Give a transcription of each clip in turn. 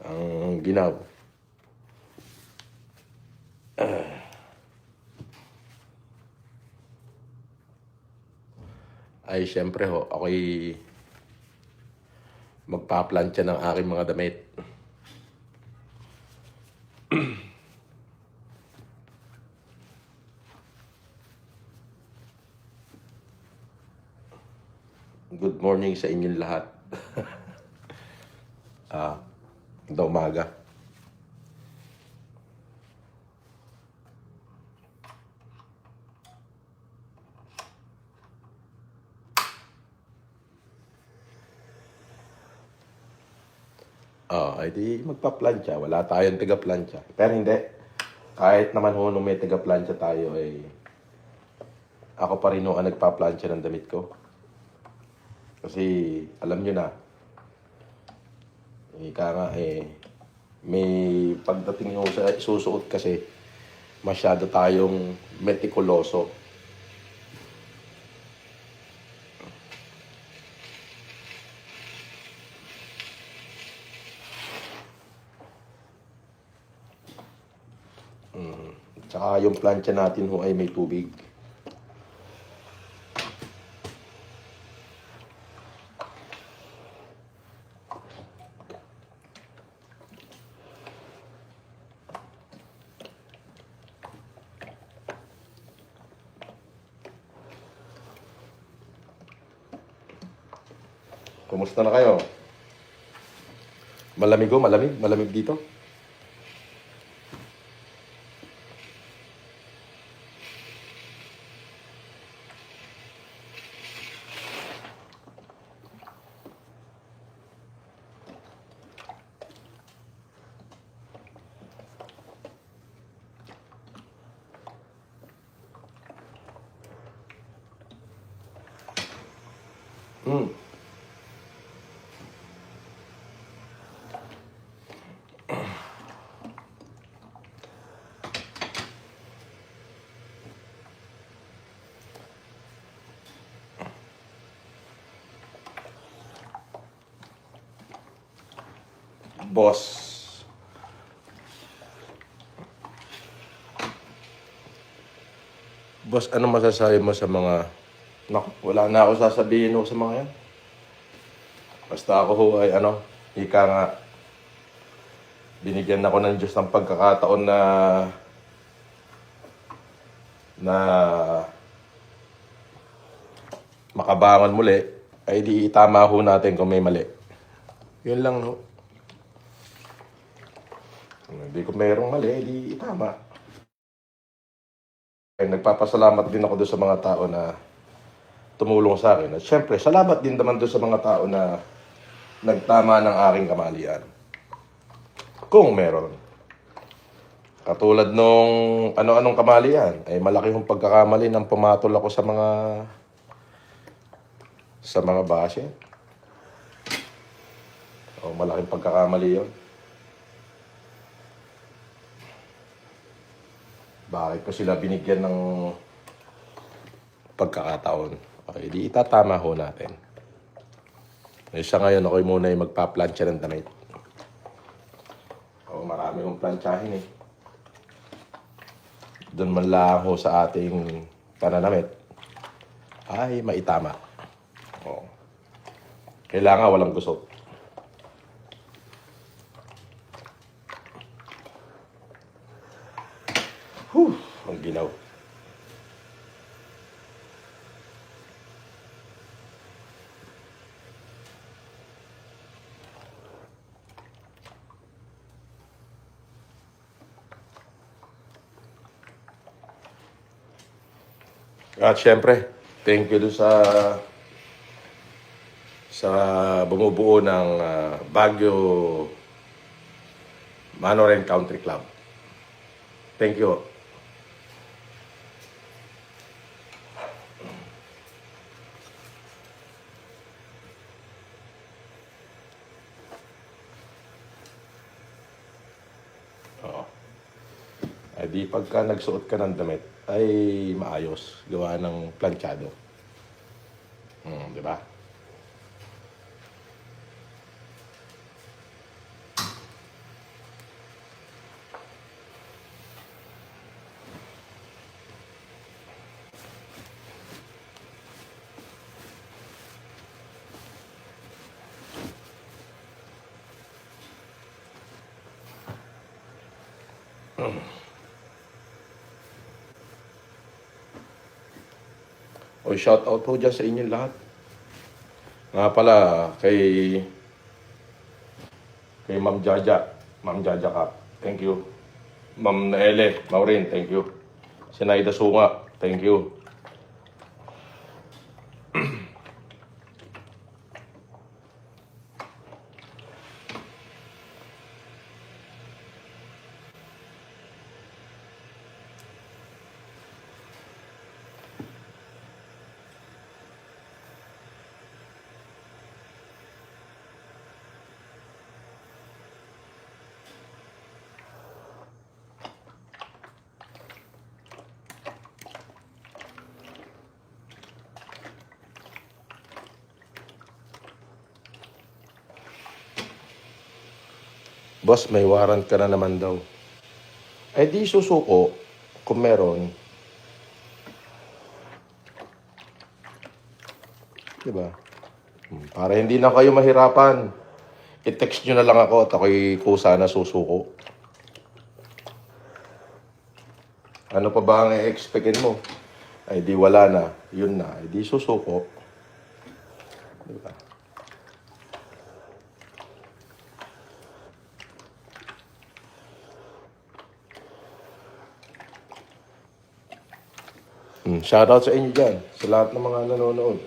ang ginaw. Ay, syempre ho, ako'y magpaplantya ng aking mga damit. Good morning sa inyong lahat. Magandang umaga. Ay di magpa-plantya. Wala tayong taga-plantya. Pero hindi. Kahit naman ho nung may taga-plantya tayo, ay ako pa rin ho ang nagpa-plantya ng damit ko. Kasi alam nyo na, ika nga may pagdating ho sa isusuot kasi, masyado tayong metikuloso. Tsaka yung plancha natin ho ay may tubig. Kumusta na kayo? Malamig ho, malamig. Malamig dito. Boss. Boss, ano masasabi mo sa mga... Naku, wala na ako sasabihin ho sa mga yan. Basta ako ho ay ika nga, binigyan ako ng Diyos ng pagkakataon na makabangon muli, ay di itama ho natin kung may mali. Yun lang, no? Hindi ko mayroong mali, di itama. Ay, nagpapasalamat din ako doon sa mga tao na tumulong sa akin. At syempre, salamat din naman doon sa mga tao na nagtama ng aking kamalian. Kung meron. Katulad nung ano-anong kamalian, ay malaki yung pagkakamali nang pumatol ako sa mga bashe. O, malaking pagkakamali yun. Bakit ko sila binigyan ng pagkakataon? Okay, di itatama ho natin. Sa ngayon, ako'y muna yung magpa-plancha ng damit. O, marami kong planchahin eh. Doon man lang ho sa ating pananamit ay maitama. O, kailangan walang gusot. Ang ginaw. At syempre, thank you doon sa bumubuo ng Baguio Manoren Country Club. Thank you. Ay di pagka nagsuot ka ng damit, ay maayos. Gawa ng planchado. Di ba? O shout out po dyan sa inyo lahat. Nga pala, kay Ma'am Jaja. Ma'am Jaja Kap. Thank you. Ma'am Naele, Maureen, thank you. Sinaida Sunga, thank you. Boss, may warrant ka na naman daw. Eh di susuko kung meron. Diba? Para hindi na kayo mahirapan. I-text nyo na lang ako at ako'y kusa na susuko. Ano pa ba ang i-expectin mo? Ay di wala na. Yun na. Ay di susuko. Diba? Shoutout sa inyo dyan. Sa lahat ng mga nanonood.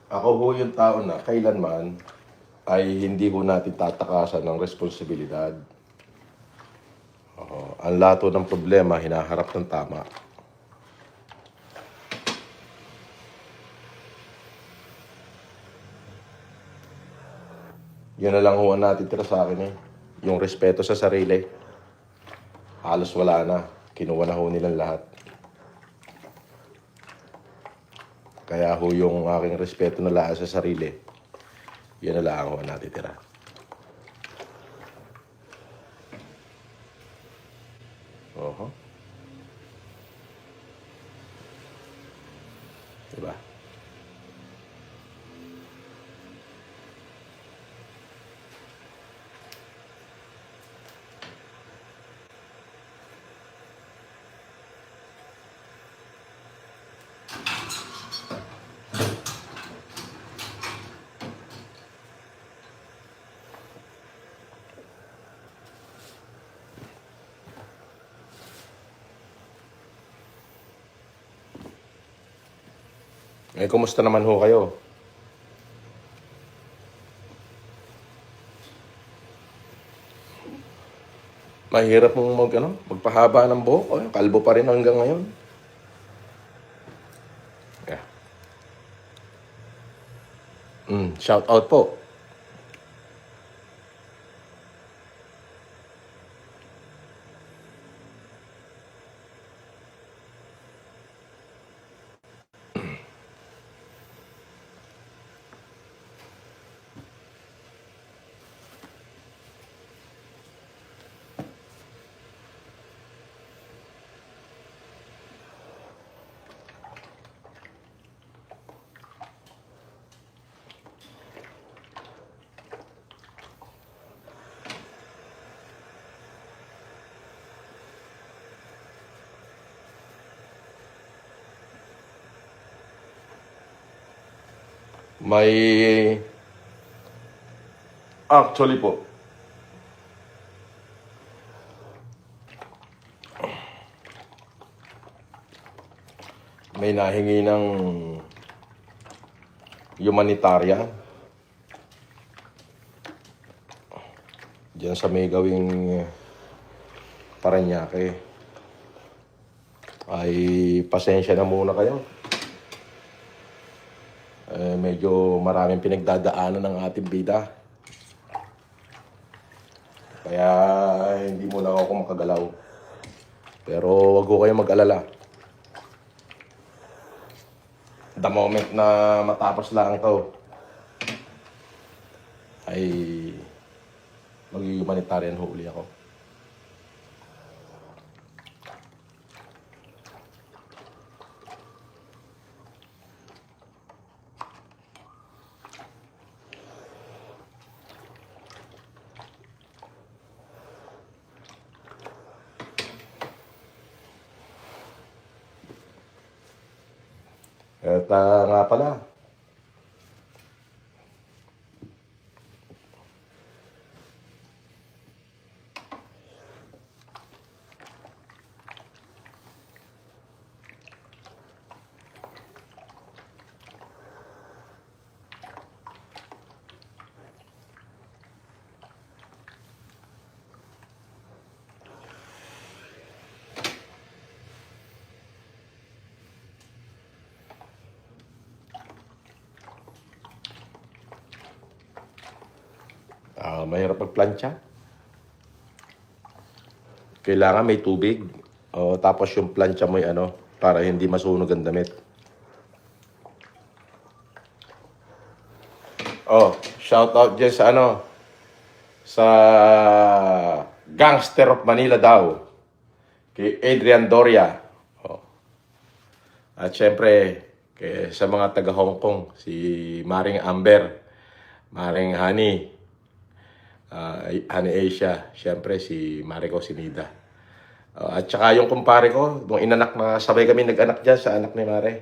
Ako ho yung tao na kailanman ay hindi ho natin tatakasan ng responsibilidad. Ang lato ng problema, hinaharap ng tama. Yun na lang ho ang natitira sa akin eh. Yung respeto sa sarili. Halos wala na. Kinuha na ho nilang lahat. Kaya ho yung aking respeto na laan sa sarili, yan na lang ho ang natitira. Oho. Diba? Eh, kumusta naman ho kayo? Mahirap mong magpahaba ng buhok. Oh, kalbo pa rin hanggang ngayon. Yeah. Shout out po. May actually po, may nahingi ng humanitarian diyan sa may gawing Parañaque. Ay pasensya na muna kayo. Medyo maraming pinagdadaanan ng ating bida. Kaya hindi muna ako makagalaw. Pero wag ko kayong mag-alala. The moment na matapos lang to, ay mag-humanitarian huli ako. At nga pala, mahirap magplantsa. Kailangan may tubig. Tapos yung plancha mo para hindi masunog ang damit. Shout out dyan sa sa Gangster of Manila daw. Kay Adrian Doria. At syempre, sa mga taga Hong Kong, si Maring Amber, Maring Honey, Honey Asia, syempre si Mariko Sinida. At saka yung kumpare ko, nung inanak na sabay kami nag-anak dyan sa anak ni Mare.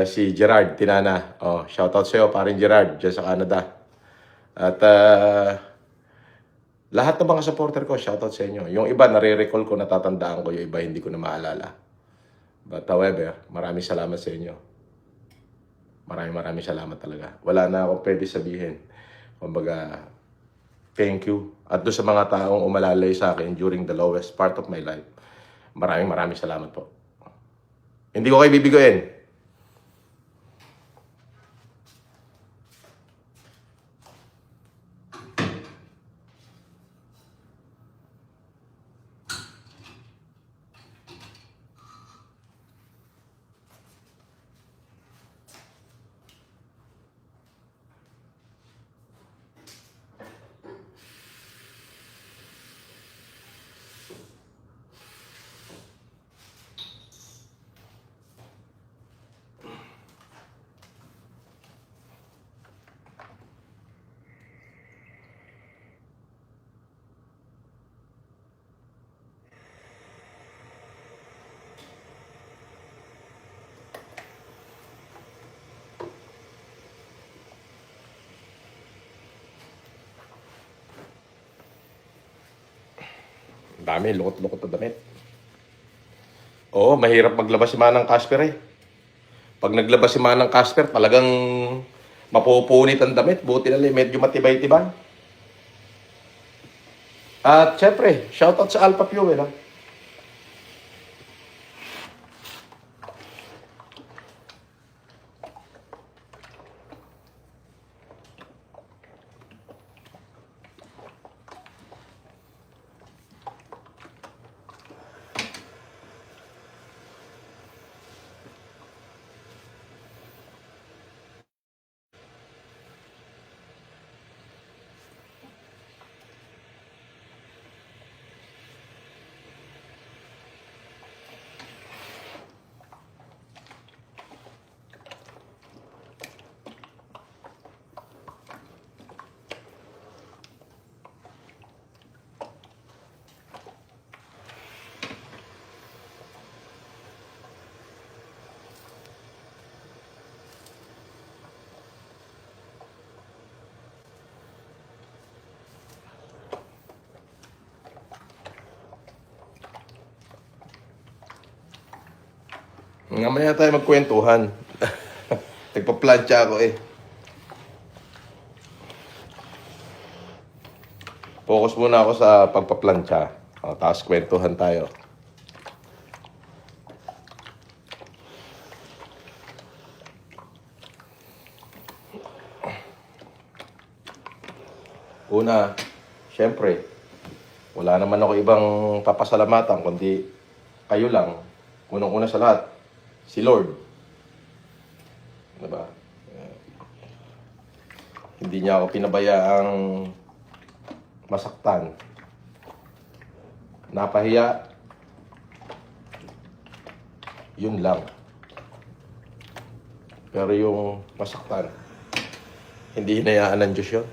Si Gerard Tinana. Shoutout sa'yo, parin Gerard, dyan sa Canada. At lahat ng mga supporter ko, shoutout sa inyo. Yung iba, nare-recall ko, natatandaan ko. Yung iba, hindi ko na maalala. But however, maraming salamat sa inyo. Maraming salamat talaga. Wala na akong pwede sabihin. Kumbaga, thank you. At doon sa mga taong umalalay sa akin during the lowest part of my life, maraming salamat po. Hindi ko kayo bibigoyin. Dami, lukot-lukot na damit. Mahirap maglabas si Manang Casper eh. Pag naglabas si Manang Casper, talagang mapupunit ang damit. Buti na lang, medyo matibay-tibay. At syempre, shoutout sa Alpha Fuel. Mamaya tayo magkwentuhan. Nagpa-plancha ako eh. Focus muna ako sa pagpa-plancha. Tapos kwentuhan tayo. Una, Siyempre, wala naman ako ibang papasalamatan kundi kayo lang. Unang-una sa lahat, si Lord. Diba? Hindi niya ako pinabayaang masaktan. Napahiya. Yun lang. Pero yung masaktan, hindi hinayaan ng Diyos yun.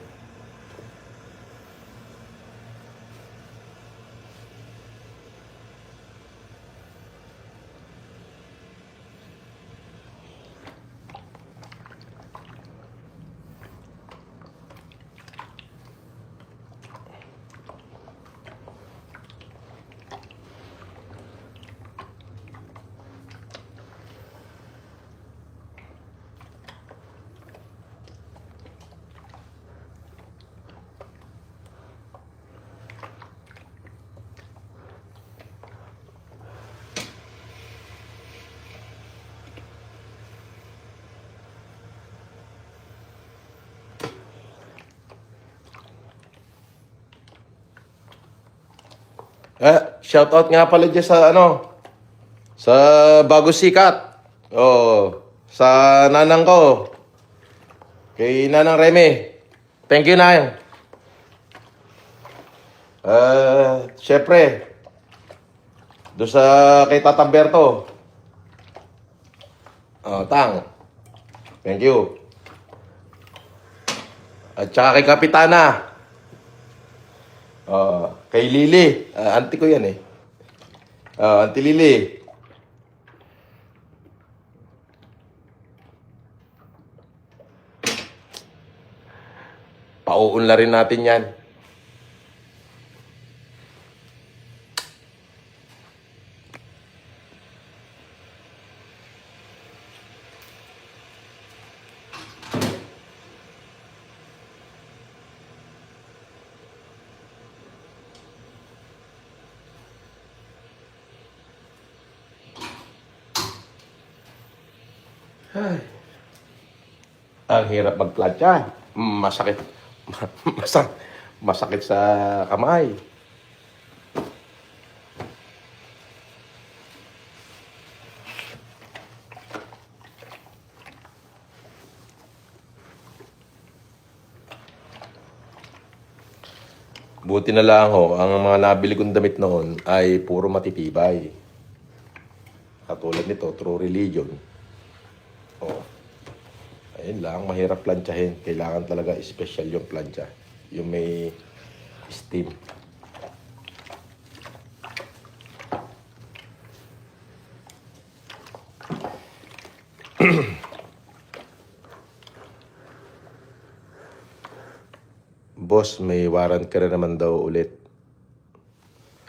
Shoutout nga pala dyan sa sa Bago Sikat. Oh, sa nanang ko. Kay Nanang Reme. Thank you, Nang. Syempre, doon sa kay Tata Berto. Oh, Tang. Thank you. At saka kay Kapitana. Kay Lily. Auntie ko yan eh. Auntie Lily. Pauunla rin natin yan. Ay. Ang hirap magplatya. Masakit. Masakit sa kamay. Buti na lang ang mga nabili kong damit noon ay puro matitibay. Katulad nito, True Religion. Ayun lang, mahirap plantsahin. Kailangan talaga special yung plantsa. Yung may steam. Boss, may warrant ka na naman daw ulit.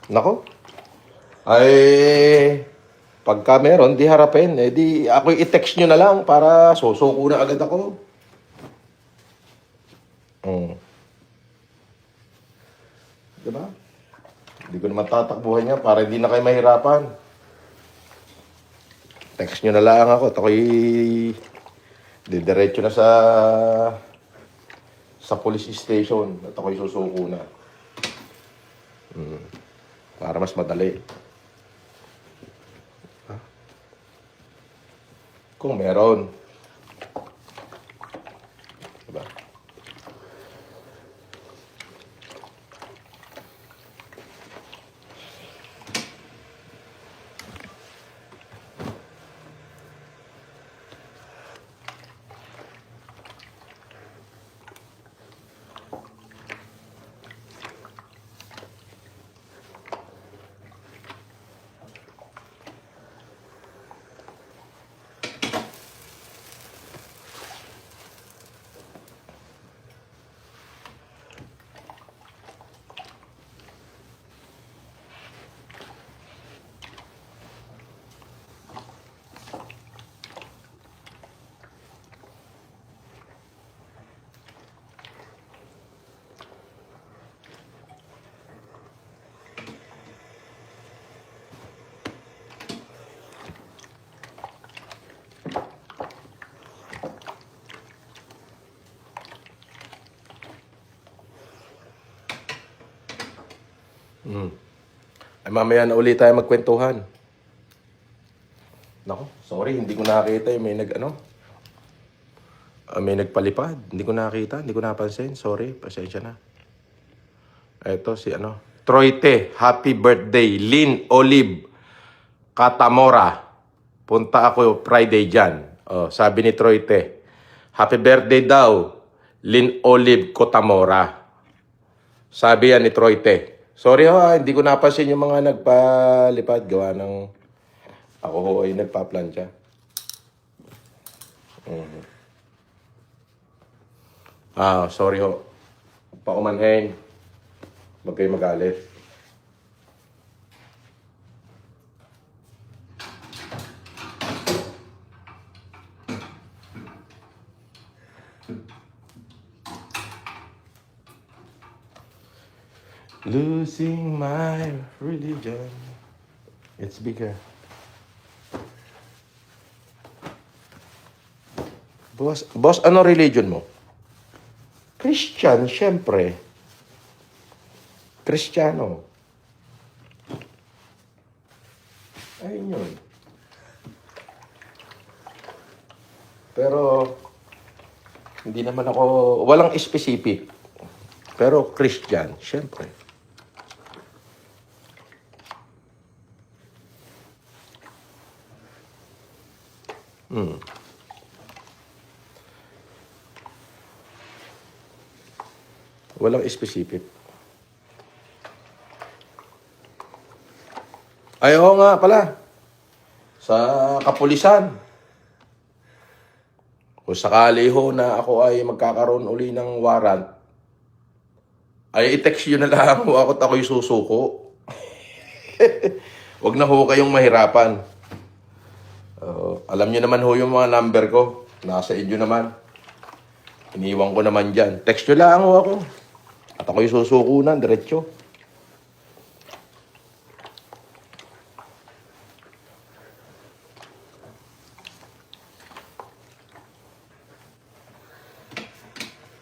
Nako. Ay, pagka meron, di harapin. Di ako i-text nyo na lang para susuko na agad ako. Diba? Hindi ko naman tatakbuhan niya para hindi na kayo mahirapan. Text nyo na lang ako. At ako'y didiretso na sa police station. At ako'y susuko na. Para mas madali. Kung meron. Diba? Ay mamaya na ulit tayo magkwentuhan. Nako, sorry, hindi ko nakita yung may nagpalipad. Hindi ko nakita, hindi ko napansin. Sorry, pasensya na. Ito si Troite, happy birthday. Lynn Olive Catamora. Punta ako Friday dyan. Oh, sabi ni Troite, happy birthday daw, Lynn Olive Catamora. Sabi yan ni Troite. Sorry hindi ko napansin yung mga nagpalipad. Gawa ng ako ho ay nagpa-plancha. Sorry ho. Paumanhin. Huwag kayo magalit. Losing my religion. It's bigger. Boss, ano religion mo? Christian, syempre. Kristiyano. Ayun yun. Pero, hindi naman ako, walang specific. Pero Christian, syempre. Walang specific. Ay, oo nga pala. Sa kapulisan. Kung sakali ho na ako ay magkakaroon uli ng warrant, ay i-text yun na lang ho ako at ako'y susuko. Huwag na ho kayong mahirapan. Alam nyo naman ho yung mga number ko. Nasa inyo naman. Iniwan ko naman dyan. Text nyo lang ho ako. At ako'y susuko na, diretso.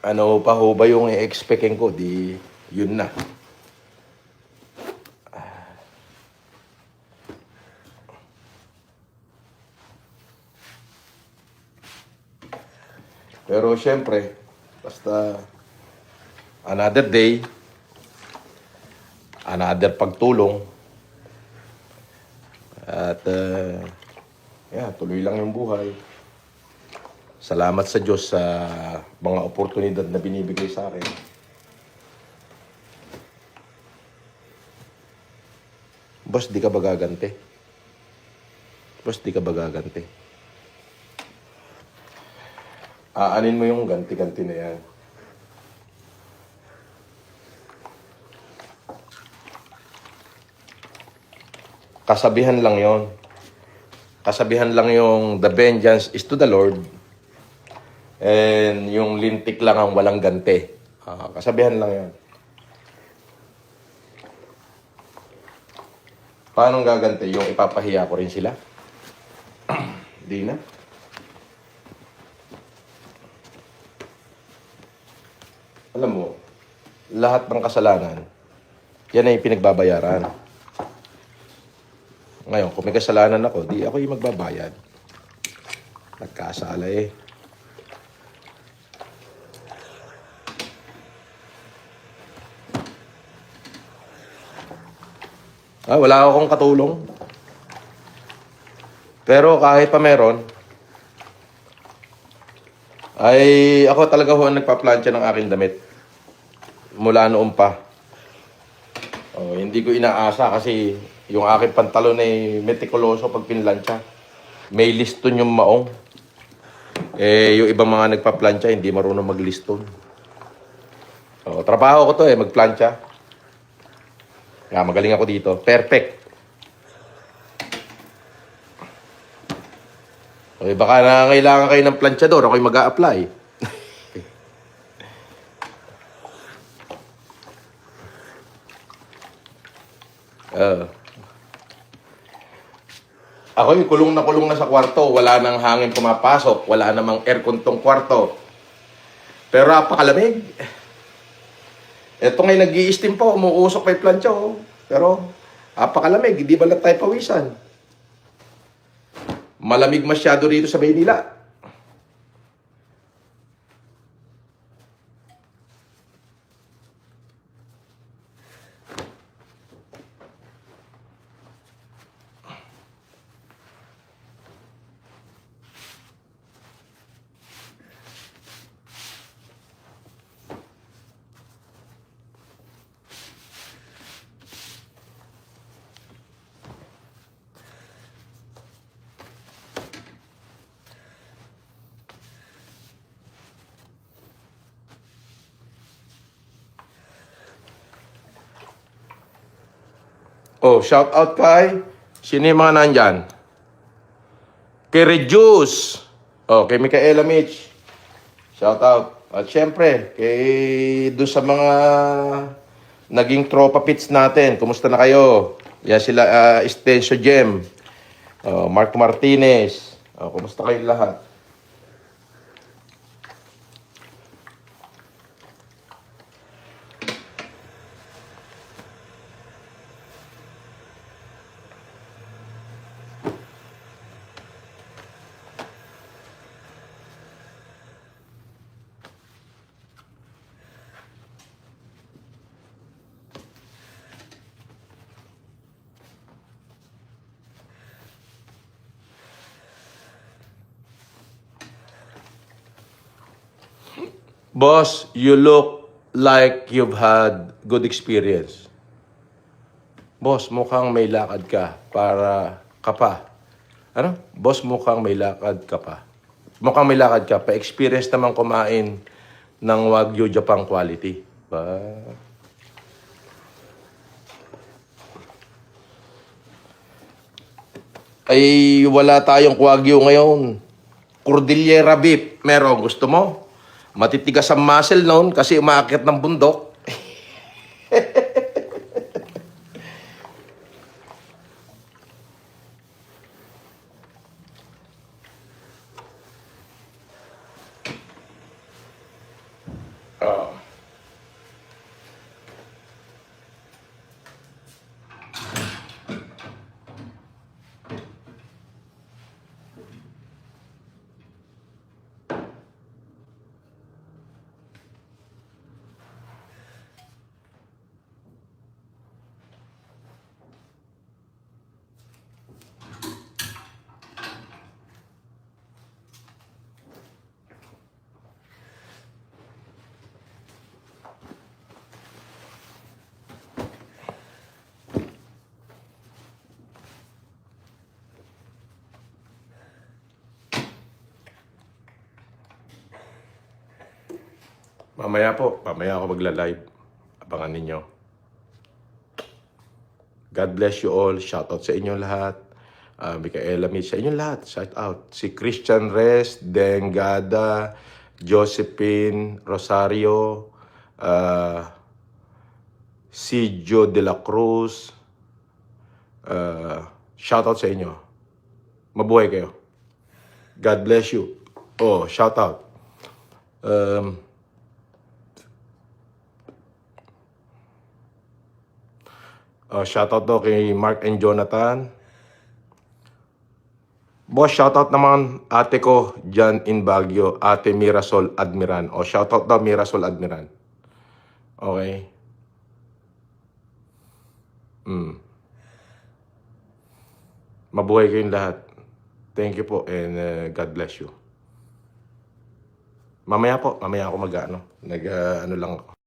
Ano pa ho ba yung i-expectin ko? Di, yun na. Pero syempre, basta another day, another pagtulong, at tuloy lang yung buhay. Salamat sa Diyos sa mga oportunidad na binibigay sa akin. Boss, di ka ba gaganti? Boss, di ka ba gaganti? Aanin mo yung ganti-ganti na yan. Kasabihan lang yon. Kasabihan lang yung the vengeance is to the Lord. And yung lintik lang ang walang ganti. Kasabihan lang yan. Paano gaganti? Yung ipapahiya ko rin sila? Di na. Alam mo, lahat ng kasalanan, yan ay pinagbabayaran. Ngayon, kung may kasalanan ako, di ako yung magbabayad. Nagkasala eh. Wala akong katulong. Pero kahit pa meron, ay ako talaga ho ang nagpa-plancha ng aking damit. Mula noon pa. Hindi ko inaasa kasi yung aking pantalon ay metikuloso pag pinlancha. May liston yung maong. Yung ibang mga nagpa-plancha hindi marunong magliston. Trabaho ko to magplancha. Kaya magaling ako dito. Perfect. Baka nangangailangan kayo ng planchador, ako'y mag-a-apply. Ako'y kulong na sa kwarto. Wala nang hangin pumapasok. Wala namang aircon tong kwarto. Pero napakalamig. Ito ngayon nag-i-steam po. Umuusok pa yung plancha. Pero, apakalamig, hindi ba lang tayo pawisan? Malamig masyado rito sa Maynila. Oh, shout out kay, sino yung mga nandyan? Kay Reduce. Oh, kay Micaela Mitch. Shout out. At syempre, doon sa mga naging tropa pits natin. Kumusta na kayo? Yan sila, Estencio Gem. Oh, Mark Martinez. Oh, kumusta kayong lahat? Boss, you look like you've had good experience. Boss, mukhang may lakad ka para ka pa. Ano? Boss, mukhang may lakad ka pa. Mukhang may lakad ka pa. Experience naman kumain ng Wagyu Japan quality. Ba? Ay, wala tayong Wagyu ngayon. Cordillera beef. Meron, gusto mo? Matitigas ang muscle noon kasi umaakit ng bundok. Mamaya ako magla-live. Abangan ninyo. God bless you all. Shout out sa inyo lahat. Micaela Mitch, sa inyo lahat. Shout out. Si Christian Rest, Dengada, Josephine Rosario, si Joe de la Cruz. Shout out sa inyo. Mabuhay kayo. God bless you. Oh, shout out. Shoutout daw kay Mark and Jonathan. Boss, shoutout naman ate ko dyan in Baguio, ate Mirasol Admiran. Shoutout daw Mirasol Admiran. Okay. Mabuhay kayong lahat. Thank you po and God bless you. Mamaya ako mag-ano lang ako.